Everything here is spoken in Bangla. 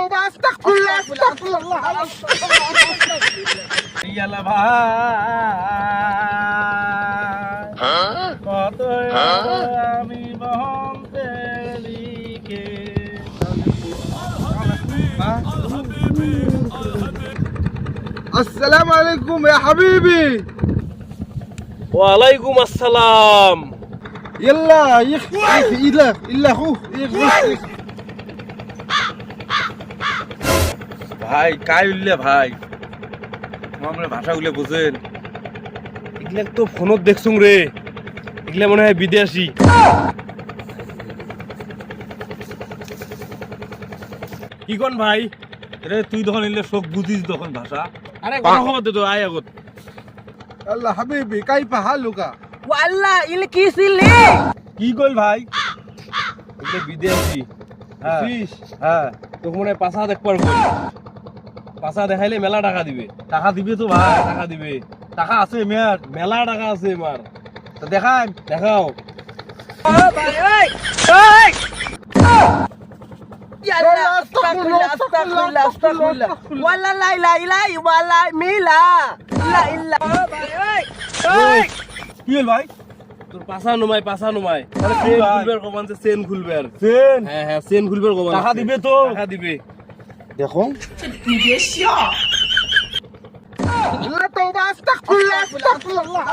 তাওবা আস্তাগফিরুল্লাহ আস্তাগফিরুল্লাহ ইয়ালা ভাই কত আমি বহন্তে লিখে আসসালামু আলাইকুম ইয়া হাবিবি ওয়ালাইকুম আসসালাম يلا إلا خوف ভাই কাই উল্লে ভাই আমরা ভাষাগুলো বুঝেন এগুলা তো ফোনত দেখছুম রে এগুলা মনে হয় বিদেশি কি কোন ভাই রে তুই তখন এলে শোক বুঝিস তখন ভাষা আরে কথা খবর দে তো আয় আগত يلا حبيبي كيف حالك والله اللي كيسلي কি কইল ভাই এগুলা বিদেশি হ্যাঁ হ্যাঁ তোকে মনে হয় পাশা দেখবার কই পাশা দেখাইলে মেলা টাকা দিবে তো ভাই টাকা দিবে টাকা আছে মেয়ার মেলা টাকা আছে মার তো দেখাই দেখাও يلا استغفر الله استغفر الله استغفر الله والله لا اله الا الله والله ميلا لا الا কি হল ভাই তোর পাশা নুমাই আরে চেন খুলবার কমান যে চেন খুলবার চেন হ্যাঁ চেন খুলবার কমান টাকা দিবে তো টাকা দিবে দেখো لا توبة استغفر الله